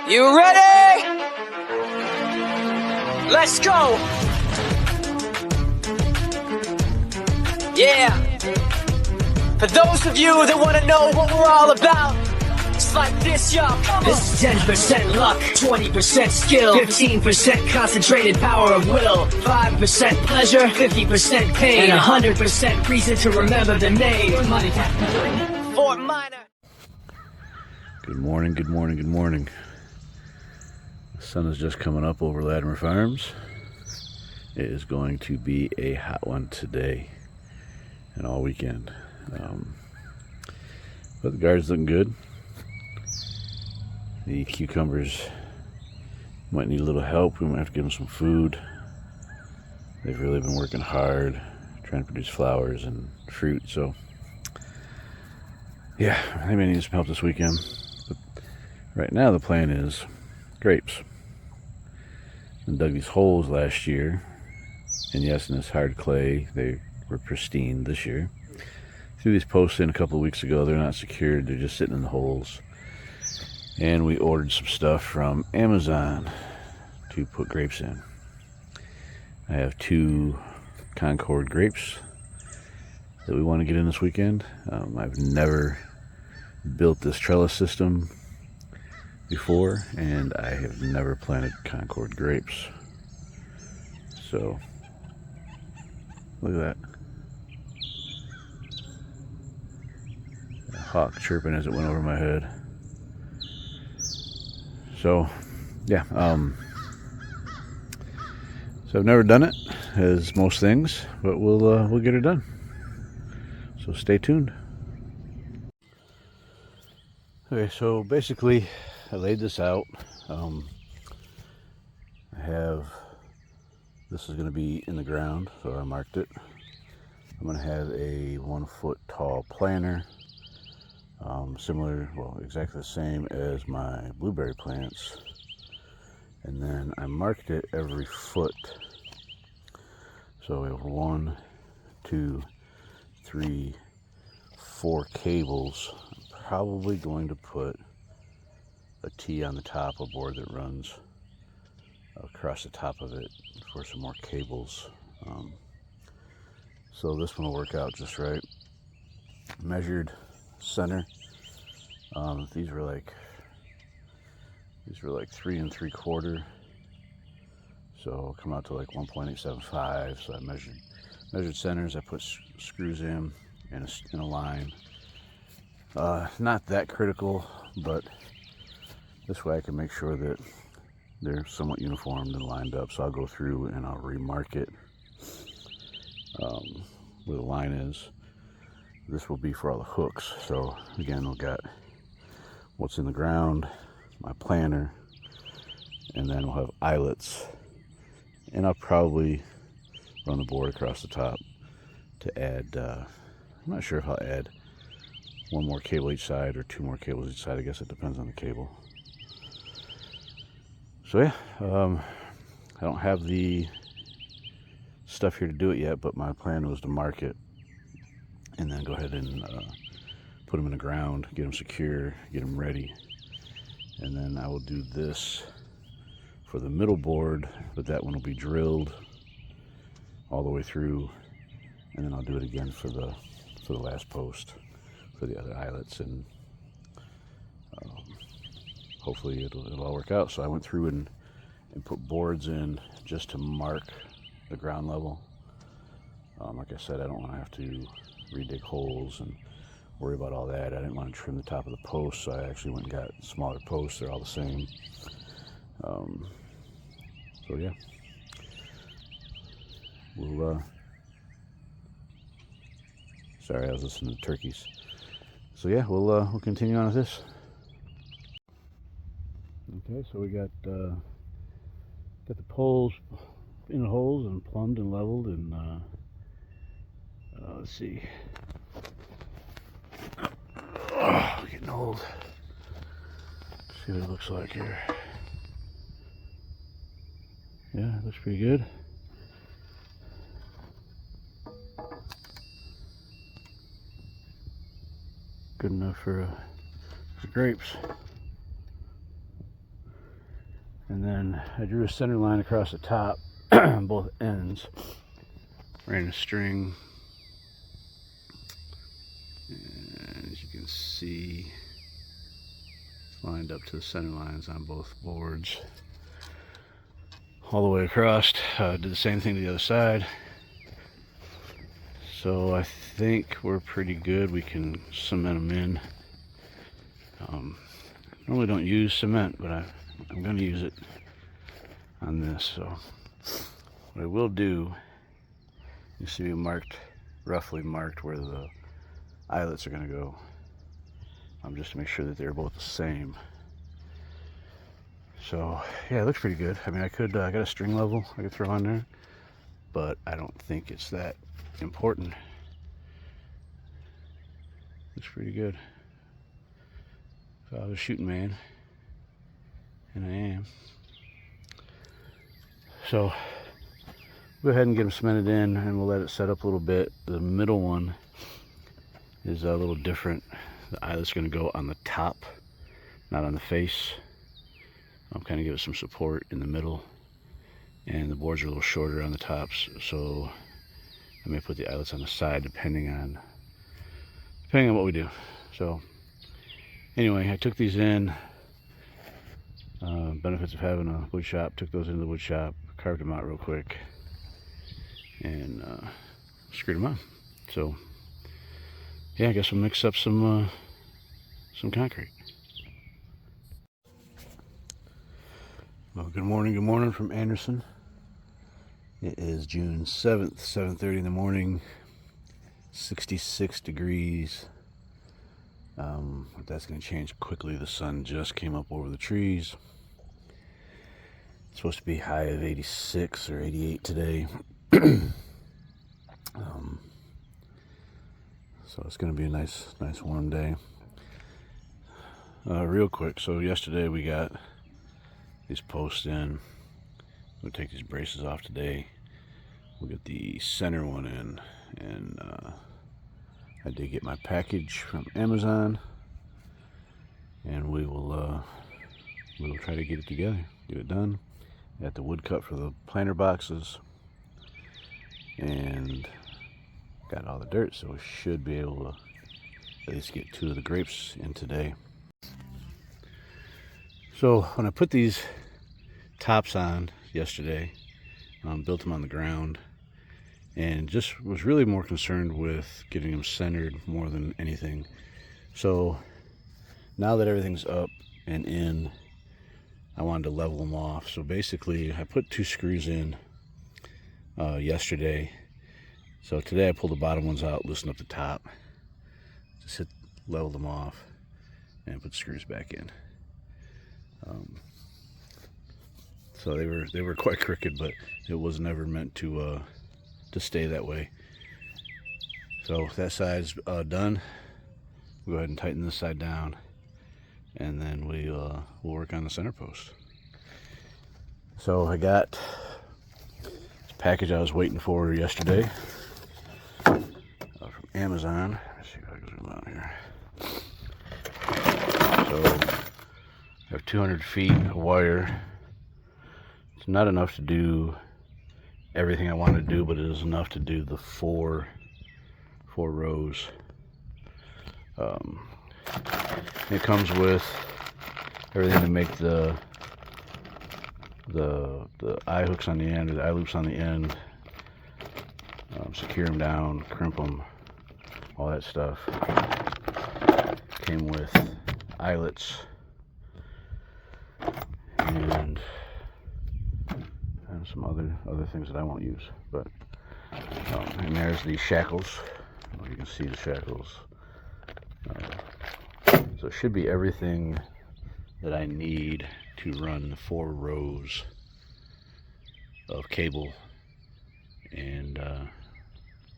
You ready? Let's go! Yeah! For those of you that want to know what we're all about, it's like this, y'all. This is 10% luck, 20% skill, 15% concentrated power of will, 5% pleasure, 50% pain, and 100% reason to remember the name. Fort Minor. Good morning, good morning, good morning. The sun is just coming up over Latimer Farms. It is going to be a hot one today and all weekend. But the garden's looking good. The cucumbers might need a little help. We might have to give them some food. They've really been working hard trying to produce flowers and fruit, so yeah, they may need some help this weekend. But right now the plan is grapes. I dug these holes last year, and yes, in this hard clay they were pristine this year. Threw these posts in a couple of weeks ago. They're not secured, they're just sitting in the holes. And we ordered some stuff from Amazon to put grapes in. I have 2 Concord grapes that we want to get in this weekend. I've never built this trellis system before, and I have never planted Concord grapes. So, look at that. A hawk chirping as it went over my head. So, yeah, so I've never done it, as most things, but we'll get it done. So stay tuned. Okay, so basically, I laid this out. I have, this is going to be in the ground, so I marked it. I'm going to have a 1 foot tall planter. Similar, well, exactly the same as my blueberry plants, and then I marked it every foot. So we have 1, 2, 3, 4 cables. I'm probably going to put a T on the top, a board that runs across the top of it for some more cables. So this one will work out just right. Measured center. These were like 3 3/4, so come out to like 1.875. So I measured centers. I put screws in a line. Not that critical, but this way I can make sure that they're somewhat uniformed and lined up. So I'll go through and I'll remark it where the line is. This will be for all the hooks. So again, we've got what's in the ground, my planter, and then we'll have eyelets. And I'll probably run the board across the top to add, I'm not sure if I'll add 1 more cable each side or 2 more cables each side. I guess it depends on the cable. So yeah, I don't have the stuff here to do it yet, but my plan was to mark it and then go ahead and put them in the ground, get them secure, get them ready. And then I will do this for the middle board, but that one will be drilled all the way through, and then I'll do it again for the last post for the other eyelets, and hopefully it'll all work out. So I went through and put boards in just to mark the ground level. Like I said, I don't want to have to re-dig holes and worry about all that. I didn't want to trim the top of the post, so I actually went and got smaller posts. They're all the same. So yeah, we'll sorry, I was listening to turkeys. So yeah, we'll continue on with this. Okay, so we got the poles in the holes and plumbed and leveled, and let's see. Oh, getting old. Let's see what it looks like here. Yeah, it looks pretty good. Good enough for grapes. And then I drew a center line across the top on both ends. Ran a string. And as you can see, it's lined up to the center lines on both boards. All the way across. Did the same thing to the other side. So I think we're pretty good. We can cement them in. Normally don't use cement, but I'm going to use it on this. So what I will do, you see marked, roughly marked where the eyelets are going to go. Just to make sure that they're both the same. So yeah, it looks pretty good. I mean, I got a string level I could throw on there, but I don't think it's that important. Looks pretty good. If I was a shooting man, and I am. So go ahead and get them cemented in, and we'll let it set up a little bit. The middle one is a little different. The eyelet's going to go on the top, not on the face. I'm kind of give it some support in the middle, and the boards are a little shorter on the tops, so I may put the eyelets on the side depending on what we do. So anyway, I took these in. Benefits of having a wood shop. Took those into the wood shop, carved them out real quick, and screwed them on. So yeah, I guess we'll mix up some concrete. Well, good morning from Anderson. It is June 7th, 7:30 in the morning, 66 degrees. That's going to change quickly. The sun just came up over the trees. It's supposed to be high of 86 or 88 today. So it's going to be a nice warm day. Real quick, so yesterday we got these posts in. We'll take these braces off today. We'll get the center one in, and I did get my package from Amazon, and we will try to get it together, get it done. Got the wood cut for the planter boxes, and got all the dirt, so we should be able to at least get 2 of the grapes in today. So when I put these tops on yesterday, built them on the ground, and just was really more concerned with getting them centered more than anything. So now that everything's up and in, I wanted to level them off. So basically I put 2 screws in yesterday. So today I pulled the bottom ones out, loosened up the top, just leveled them off, and put screws back in. So they were quite crooked, but it was never meant to stay that way. So that side's done. We'll go ahead and tighten this side down, and then we'll work on the center post. So I got this package I was waiting for yesterday from Amazon. Let's see if I can zoom out here. So I have 200 feet of wire. It's not enough to do everything I want to do, but it is enough to do the four rows. It comes with everything to make the eye hooks on the end, or the eye loops on the end, secure them down, crimp them, all that stuff. Came with eyelets and some other things that I won't use, but and there's the shackles. You can see the shackles. So it should be everything that I need to run the 4 rows of cable and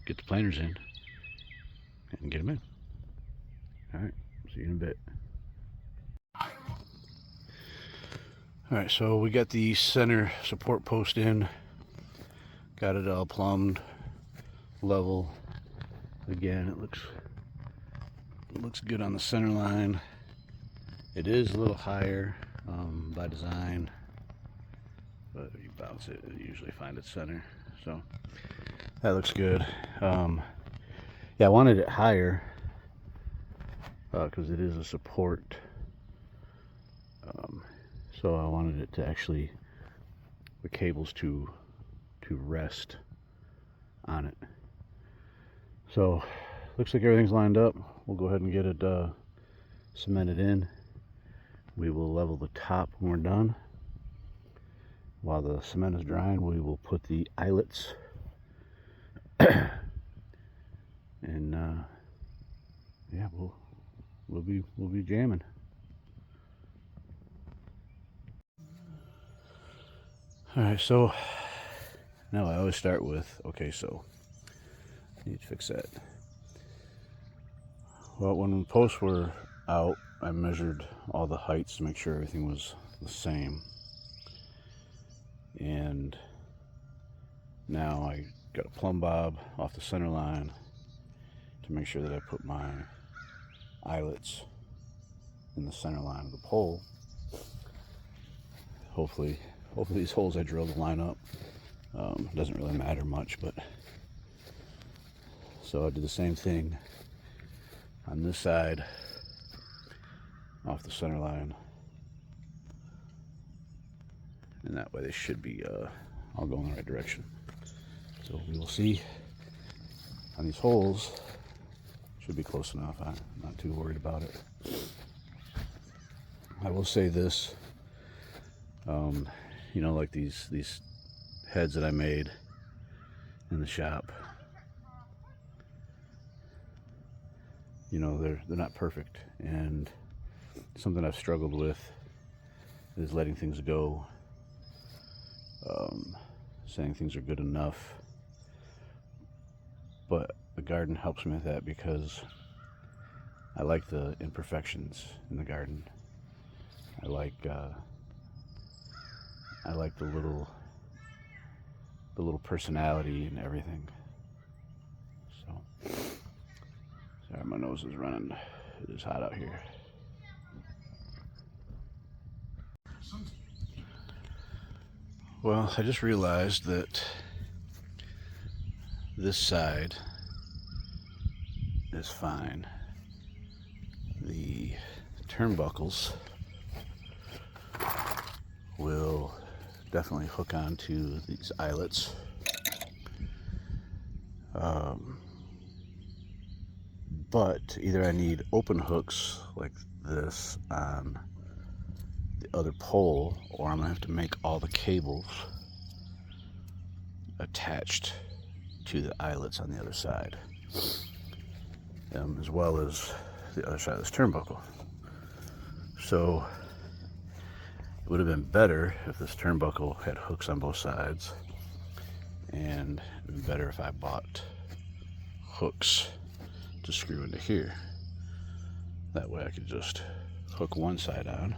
get the planters in and get them in. All right, see you in a bit. All right, so we got the center support post in, got it all plumbed, level. Again, it looks good on the center line. It is a little higher by design. but if you bounce it, it usually finds its center. So that looks good. Yeah, I wanted it higher because it is a support. So I wanted it to actually, the cables to rest on it. So looks like everything's lined up. We'll go ahead and get it cemented in. We will level the top when we're done. While the cement is drying, we will put the eyelets and yeah, we'll be jamming. All right, so now I always start with, okay, so I need to fix that. Well, when posts were out, I measured all the heights to make sure everything was the same. And now I got a plumb bob off the center line to make sure that I put my eyelets in the center line of the pole. Hopefully these holes I drilled will line up. Doesn't really matter much, but so I did the same thing on this side off the center line, and that way they should be all going in the right direction. So we will see on these holes. Should be close enough. I'm not too worried about it. I will say this, you know, like these heads that I made in the shop, you know, they're not perfect, and something I've struggled with is letting things go, saying things are good enough. But the garden helps me with that because I like the imperfections in the garden. I like the little personality and everything. So, sorry, my nose is running. It is hot out here. Well, I just realized that this side is fine. The turnbuckles will definitely hook onto these eyelets. But either I need open hooks like this on the other pole, or I'm gonna have to make all the cables attached to the eyelets on the other side, as well as the other side of this turnbuckle. So it would have been better if this turnbuckle had hooks on both sides, and it would be better if I bought hooks to screw into here. That way I could just hook one side on,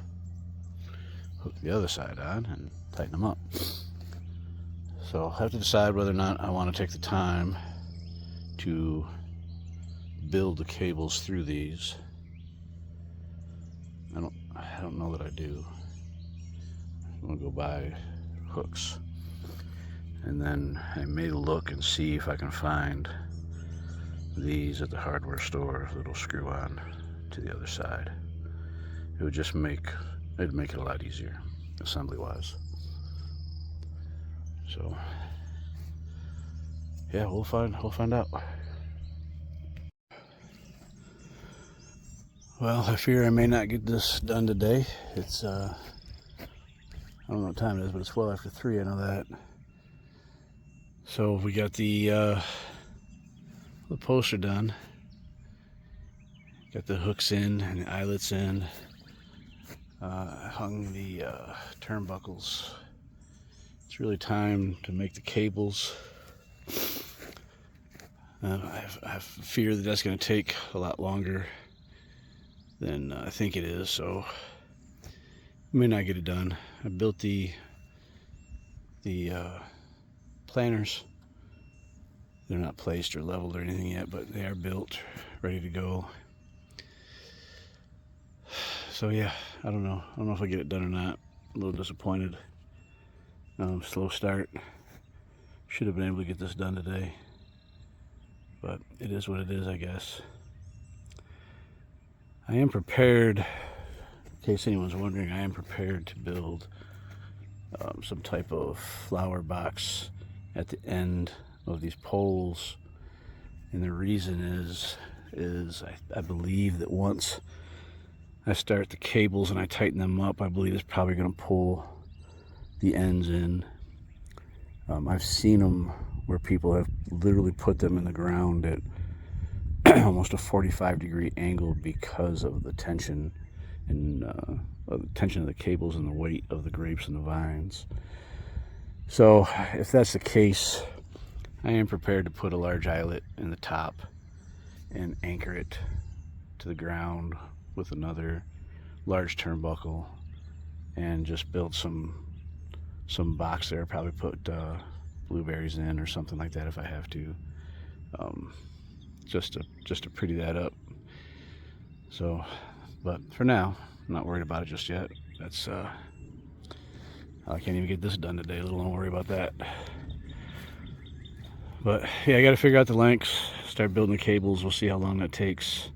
hook the other side on, and tighten them up. So I'll have to decide whether or not I want to take the time to build the cables through these. I don't know that I do. I'm gonna go buy hooks, and then I may look and see if I can find these at the hardware store that'll screw on to the other side. It would just make it a lot easier assembly wise. So yeah, we'll find out. Well, I fear I may not get this done today. It's I don't know what time it is, but it's well after 3, I know that. So we got the poster done. Got the hooks in and the eyelets in. Hung the turnbuckles. It's really time to make the cables. I have fear that that's going to take a lot longer than I think it is, so I may not get it done. I built the planters. They're not placed or leveled or anything yet, but they are built, ready to go. So yeah, I don't know if I get it done or not. I'm a little disappointed. Slow start. Should have been able to get this done today, but it is what it is, I guess. I am prepared, in case anyone's wondering, I am prepared to build some type of flower box at the end of these poles. And the reason is I believe that once I start the cables and I tighten them up, I believe it's probably going to pull the ends in. I've seen them where people have literally put them in the ground at almost a 45-degree angle because of the tension and the tension of the cables and the weight of the grapes and the vines. So if that's the case, I am prepared to put a large eyelet in the top and anchor it to the ground with another large turnbuckle and just build some box there. Probably put blueberries in or something like that if I have to, just to pretty that up. So, but for now, I'm not worried about it just yet. That's I can't even get this done today, let alone worry about that. But yeah, I got to figure out the lengths, start building the cables. We'll see how long that takes.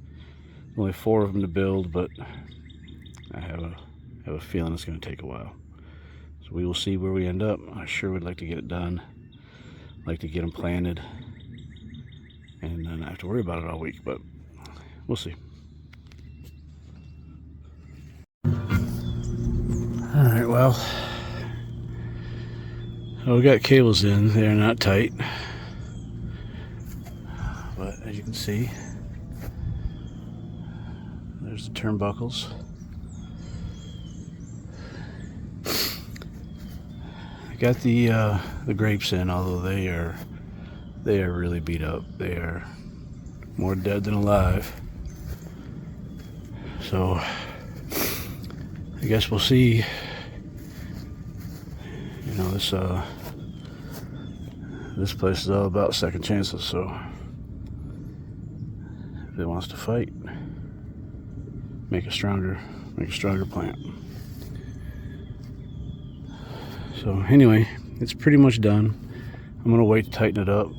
Only 4 of them to build, but I have a feeling it's going to take a while. So we will see where we end up. I sure would like to get it done, like to get them planted, and then I have to worry about it all week, but we'll see. Alright, well, we got cables in. They're not tight, but as you can see, there's the turnbuckles. I got the grapes in, although they are really beat up. They are more dead than alive. So I guess we'll see. You know, this place is all about second chances, so if it wants to fight, make a stronger plant. So anyway, it's pretty much done. I'm gonna wait to tighten it up.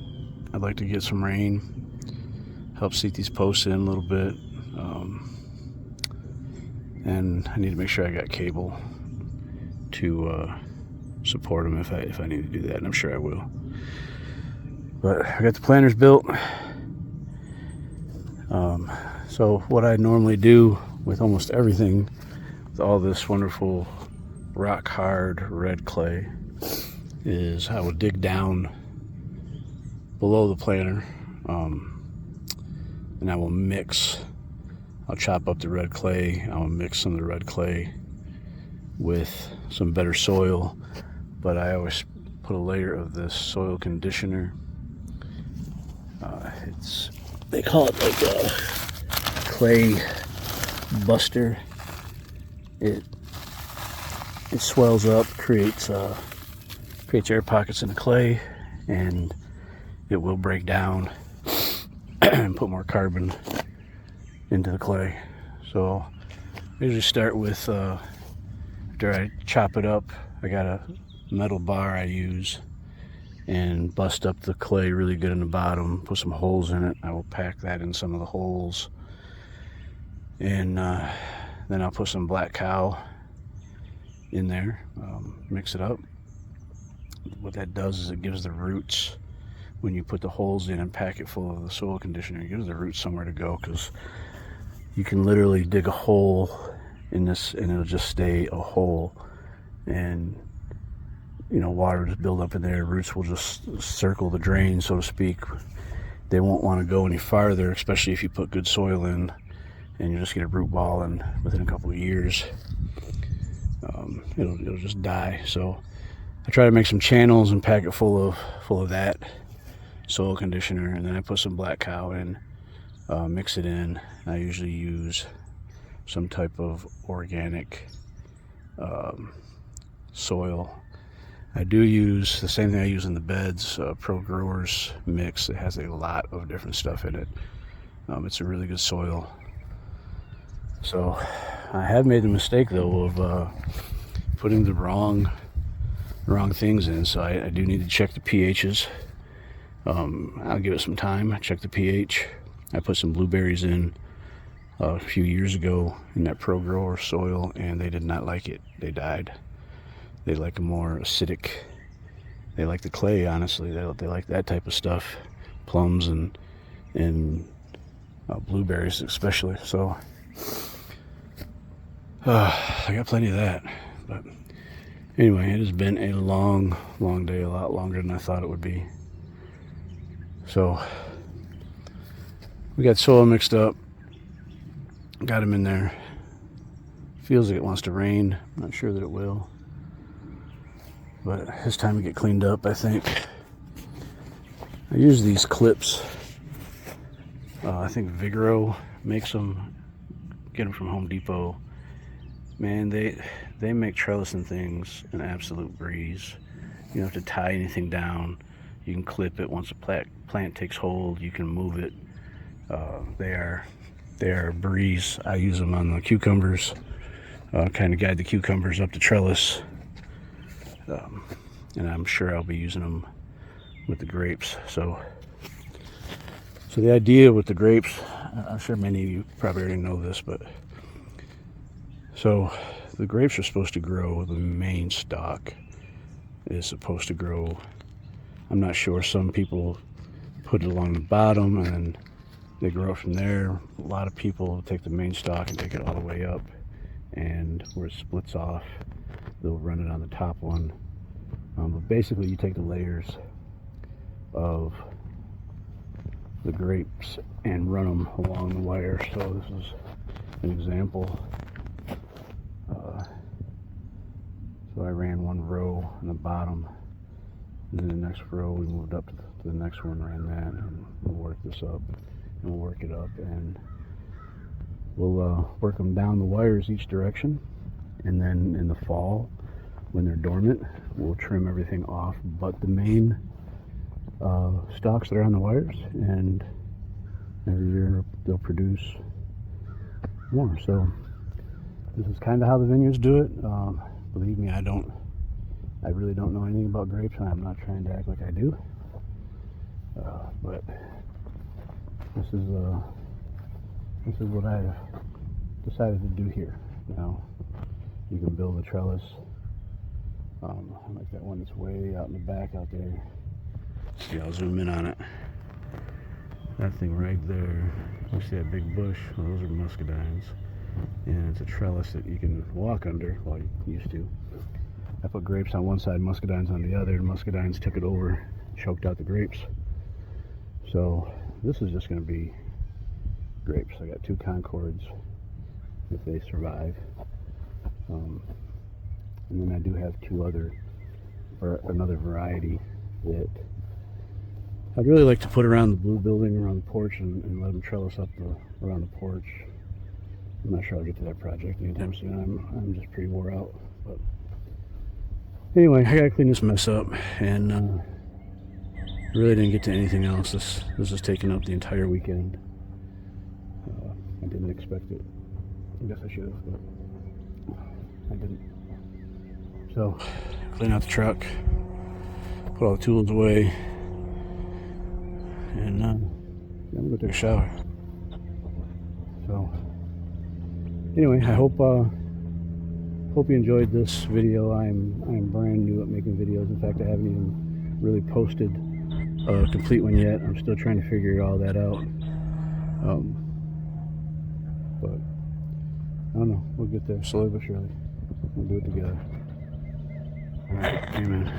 I'd like to get some rain, help seat these posts in a little bit, and I need to make sure I got cable to support them if I need to do that, and I'm sure I will. But I got the planters built. So what I normally do with almost everything, with all this wonderful rock hard red clay, is I will dig down below the planter, and I will I'll chop up the red clay. I'll mix some of the red clay with some better soil, but I always put a layer of this soil conditioner. They call it like a clay buster. It swells up, creates air pockets in the clay, and it will break down and put more carbon into the clay. So I usually start with, after I chop it up, I got a metal bar I use and bust up the clay really good in the bottom, put some holes in it. I will pack that in some of the holes, and then I'll put some black cow in there, mix it up. What that does is it gives the roots, when you put the holes in and pack it full of the soil conditioner, it gives the roots somewhere to go, because you can literally dig a hole in this and it'll just stay a hole, and you know, water will just build up in there. Roots will just circle the drain, so to speak. They won't want to go any farther, especially if you put good soil in, and you just get a root ball, and within a couple of years it'll just die. So I try to make some channels and pack it full of that soil conditioner, and then I put some black cow in, mix it in. I usually use some type of organic soil. I do use the same thing I use in the beds, Pro Growers mix. It has a lot of different stuff in it. It's a really good soil. So I have made the mistake though of putting the wrong wrong things in, so I do need to check the pHs. I'll give it some time. I check the pH. I put some blueberries in a few years ago in that Pro Grower soil, and they did not like it. They died. They like a more acidic. They like the clay, honestly. They like that type of stuff, plums and blueberries especially. So I got plenty of that. But anyway, it has been a long day, a lot longer than I thought it would be. So we got soil mixed up, got them in there. Feels like it wants to rain. I'm not sure that it will, but it's time to get cleaned up, I think. I use these clips. I think Vigoro makes them. Get them from Home Depot. Man, they make trellis and things an absolute breeze. You don't have to tie anything down. You can clip it once a plant takes hold. You can move it. They are a breeze. I use them on the cucumbers. Kind of guide the cucumbers up the trellis. And I'm sure I'll be using them with the grapes. So the idea with the grapes, I'm sure many of you probably already know this, but so the grapes are supposed to grow, the main stalk is supposed to grow. I'm not sure, some people put it along the bottom and then they grow it from there. A lot of people take the main stalk and take it all the way up, and where it splits off, they'll run it on the top one. But basically you take the layers of the grapes and run them along the wire. So this is an example. So I ran one row on the bottom, and then the next row we moved up to the next one, ran that, and we'll work this up, and we'll work it up, and we'll work them down the wires each direction. And then in the fall, when they're dormant, we'll trim everything off but the main stalks that are on the wires, and every year they'll produce more. So this is kind of how the vineyards do it. Believe me, I really don't know anything about grapes, and I'm not trying to act like I do. But this is what I decided to do here. Now you can build a trellis. I like that one that's way out in the back out there. See, I'll zoom in on it. That thing right there. You see that big bush? Well, those are muscadines. And it's a trellis that you can walk under. Well, you used to. I put grapes on one side, muscadines on the other, and muscadines took it over, choked out the grapes. So this is just going to be grapes. I got 2 Concords if they survive. And then I do have 2 other, or another variety that I'd really like to put around the blue building, around the porch, and let them trellis up around the porch. I'm not sure I'll get to that project anytime soon. I'm just pretty wore out. But anyway, I gotta clean this mess up, and really didn't get to anything else. This is taking up the entire weekend. I didn't expect it. I guess I should have, but I didn't. So clean out the truck, put all the tools away, and I'm gonna go take a shower. So anyway, I hope you enjoyed this video. I'm brand new at making videos. In fact, I haven't even really posted a complete one yet. I'm still trying to figure all that out. But I don't know. We'll get there slowly but surely. We'll do it together. All right, amen.